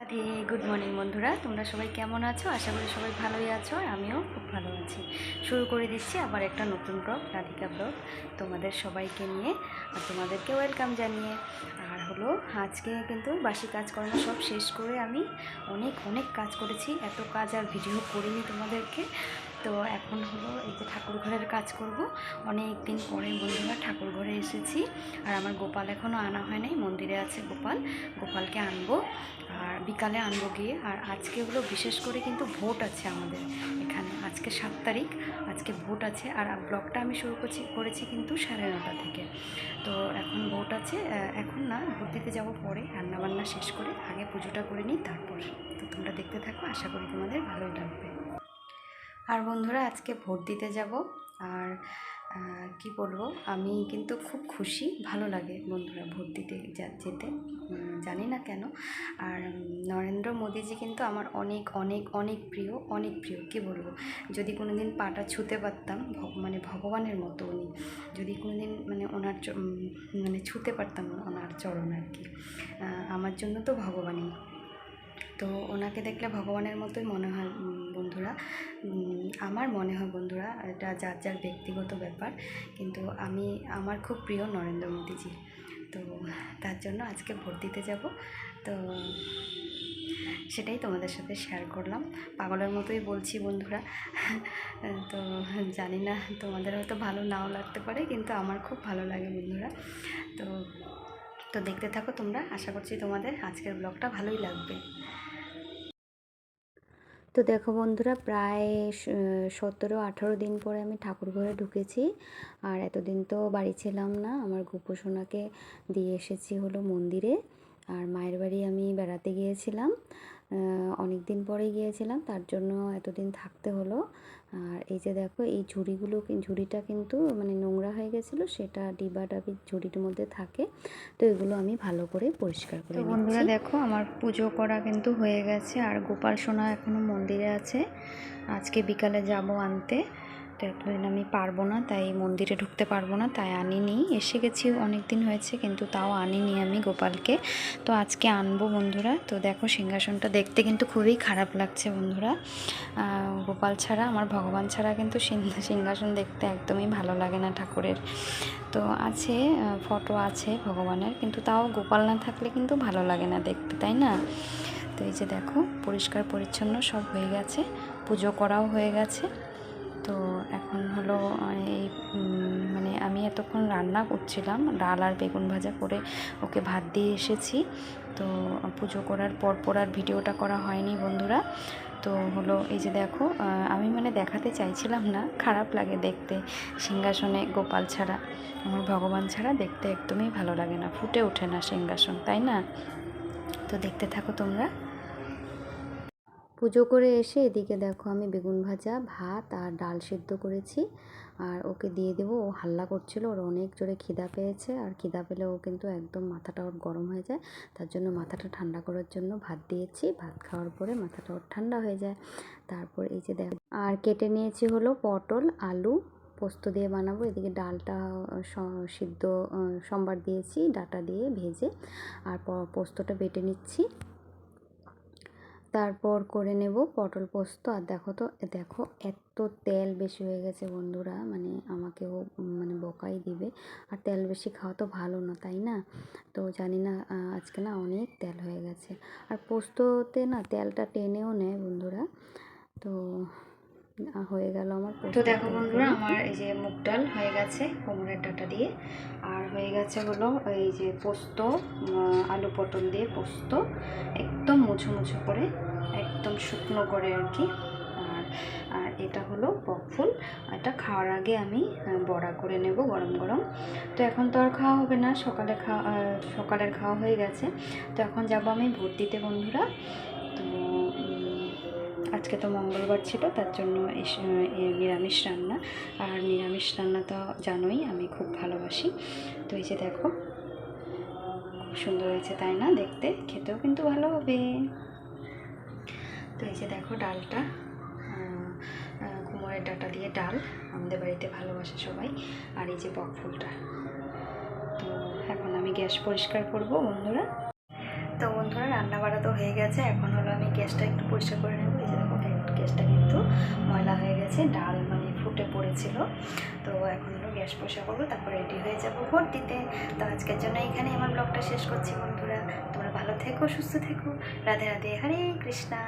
আরে good morning বন্ধুরা, তোমরা সবাই কেমন আছো? আশা করি সবাই ভালোই আছো, আর আমিও খুব ভালো আছি। শুরু করে দিচ্ছি আবার একটা নতুন ব্লগ, রাধিকা ব্লগ, তোমাদের সবাইকে নিয়ে আর তোমাদেরকে ওয়েলকাম জানিয়ে। আর হলো আজকে কিন্তু বাসি কাজকর্ম সব শেষ করে আমি অনেক অনেক কাজ করেছি। এত কাজ আর ভিডিও করিনি তোমাদেরকে। তো এখন হলো এই যে ঠাকুর ঘরের কাজ করব। অনেক দিন পরে বন্ধুরা ঠাকুর ঘরে এসেছি। আর আমার গোপাল এখনও আনা হয় নাই, মন্দিরে আছে গোপাল। গোপালকে আনবো আর বিকালে আনবো গিয়ে। আর আজকে হলো বিশেষ করে কিন্তু ভোট আছে আমাদের এখানে, আজকে 7 তারিখ, আজকে ভোট আছে। আর ব্লগটা আমি শুরু করেছি কিন্তু 9:30 থেকে। তো এখন ভোট আছে, এখন না, ভোট দিতে যাবো পরে, রান্নাবান্না শেষ করে আগে পুজোটা করে নিই তারপর। তো তোমরা দেখতে থাকো, আশা করি তোমাদের ভালোই লাগবে। আর বন্ধুরা আজকে ভোট দিতে যাব। আর কি বলবো, আমি কিন্তু খুব খুশি, ভালো লাগে বন্ধুরা ভোট দিতে যেতে, জানি না কেন। আর নরেন্দ্র মোদীজি কিন্তু আমার অনেক অনেক অনেক প্রিয়, অনেক প্রিয়। কি বলবো, যদি কোনো দিন পাটা ছুঁতে পারতাম, মানে ভগবানের মতো উনি, যদি কোনো দিন মানে ওনার মানে ছুঁতে পারতাম ওনার চরণ আর কি, আমার জন্য তো ভগবানই। তো ওনাকে দেখলে ভগবানের মতোই মনে হয় বন্ধুরা। আমার মনে হয় বন্ধুরা, এটা যার যার ব্যক্তিগত ব্যাপার, কিন্তু আমার খুব প্রিয় নরেন্দ্র মোদীজি। তো তার জন্য আজকে ভোট দিতে যাব। তো সেটাই তোমাদের সাথে শেয়ার করলাম, পাগলের মতোই বলছি বন্ধুরা। তো জানি না, তোমাদের হয়তো ভালো নাও লাগতে পারে, কিন্তু আমার খুব ভালো লাগে বন্ধুরা। তো তো দেখতে থাকো তোমরা, আশা করছি তোমাদের আজকের ব্লগটা ভালোই লাগবে। তো দেখো বন্ধুরা, প্রায় 17-18 দিন পরে আমি ঠাকুর ঘরে ঢুকেছি। আর এতদিন তো বাড়ি ছিলাম না, আমার গোপোষণাকে দিয়ে এসেছি হলো মন্দিরে। আর মায়ের বাড়ি আমি বেড়াতে গিয়েছিলাম, অনেক দিন পরে গিয়েছিলাম, তার জন্য এতদিন থাকতে হলো। আর এই যে দেখো, এই ঝুড়িটা কিন্তু মানে নোংরা হয়ে গেছিলো, সেটা ডিবাডাবির ঝুড়ির মধ্যে থাকে। তো এগুলো আমি ভালো করে পরিষ্কার করে নিচ্ছি। তো বন্ধুরা দেখো, আমার পুজো করা কিন্তু হয়ে গেছে। আর গোপাল সোনা এখনও মন্দিরে আছে, আজকে বিকালে যাব আনতে। তো এতদিন আমি পারবো না, তাই মন্দিরে ঢুকতে পারবো না, তাই আনিনি। এসে গেছি অনেক দিন হয়েছে, কিন্তু তাও আনিনি আমি গোপালকে। তো আজকে আনবো বন্ধুরা। তো দেখো, সিংহাসনটা দেখতে কিন্তু খুবই খারাপ লাগছে বন্ধুরা। গোপাল ছাড়া, আমার ভগবান ছাড়া কিন্তু সিংহাসন দেখতে একদমই ভালো লাগে না ঠাকুরের। তো আছে, ফটো আছে ভগবানের, কিন্তু তাও গোপাল না থাকলে কিন্তু ভালো লাগে না দেখতে, তাই না? তো এই যে দেখো, পরিষ্কার পরিচ্ছন্ন সব হয়ে গেছে, পুজো করাও হয়ে গেছে। তো এখন হলো এই মানে আমি এতক্ষণ রান্না করছিলাম, ডাল আর বেগুন ভাজা করে ওকে ভাত দিয়ে এসেছি। তো পুজো করার পর আর ভিডিওটা করা হয়নি বন্ধুরা। তো হলো এই যে দেখো, আমি মানে দেখাতে চাইছিলাম না, খারাপ লাগে দেখতে সিংহাসনে গোপাল ছাড়া, আমার ভগবান ছাড়া দেখতে একদমই ভালো লাগে না, ফুটে ওঠে না সিংহাসন, তাই না? তো দেখতে থাকো তোমরা। পুজো করে এসে এদিকে দেখো, আমি বেগুন ভাজা, ভাত আর ডাল সিদ্ধ করেছি, আর ওকে দিয়ে দেবো। ও হাল্লা করছিল, ওর অনেক জোরে খিদা পেয়েছে। আর খিদা পেলে ও কিন্তু একদম মাথাটা ওর গরম হয়ে যায়, তার জন্য মাথাটা ঠান্ডা করার জন্য ভাত দিয়েছি। ভাত খাওয়ার পরে মাথাটা ওর ঠান্ডা হয়ে যায়। তারপর এই যে দেখো, আর কেটে নিয়েছি হলো পটল, আলু, পোস্ত দিয়ে বানাবো। এদিকে ডালটা সিদ্ধ সম্বার দিয়েছি ডাটা দিয়ে ভেজে, আর পোস্তটা বেটে নিচ্ছি। তারপর করে নেব পটল পোস্ত। আর দেখো তো, দেখো এত তেল বেশি হয়ে গেছে বন্ধুরা, মানে আমাকেও মানে বকাই দিবে। আর তেল বেশি খাওয়া তো ভালো না, তাই না? তো জানি না, আজকে না অনেক তেল হয়ে গেছে। আর পোস্ততে না তেলটা টেনেও নেয় বন্ধুরা। তো হয়ে গেল আমার। তো দেখো বন্ধুরা, আমার এই যে মুগ ডাল হয়ে গেছে কোমরের ডাটা দিয়ে, আর হয়ে গেছে হলো এই যে পোস্ত, আলু পটল দিয়ে পোস্ত, একদম মুছো মুছো করে, একদম শুকনো করে আর কি। আর আর এটা হলো বকফুল, এটা খাওয়ার আগে আমি বড়া করে নেব গরম গরম। তো এখন তো আর খাওয়া হবে না, সকালের খাওয়া হয়ে গেছে। তো এখন যাব আমি ভোট দিতে বন্ধুরা। তো আজকে তো মঙ্গলবার ছিল, তার জন্য নিরামিষ রান্না। আর নিরামিষ রান্না তো জানোই আমি খুব ভালোবাসি। তো এই যে দেখো, খুব সুন্দর হয়েছে তাই না দেখতে, খেতেও কিন্তু ভালো হবে। তো এই যে দেখো ডালটা, কুমড়োর ডাঁটা দিয়ে ডাল, আমাদের বাড়িতে ভালোবাসে সবাই। আর এই যে বকফুলটা। তো এখন আমি গ্যাস পরিষ্কার করব বন্ধুরা। তো বন্ধুরা রান্না বাড়া তো হয়ে গেছে, এখন হলো আমি গ্যাসটা একটু পরিষ্কার করে নেবো। এই যে দেখো গ্যাসটা কিন্তু ময়লা হয়ে গেছে, ডাল মানে ফুটে পড়েছিল। তো এখন হলো গ্যাস পরিষ্কার করবো, তারপর রেডি হয়ে যাবো ভোট দিতে। তো আজকের জন্য এখানে আমার ব্লগটা শেষ করছি বন্ধুরা। তোমরা ভালো থেকো, সুস্থ থেকো। রাধে রাধে, হরে কৃষ্ণা।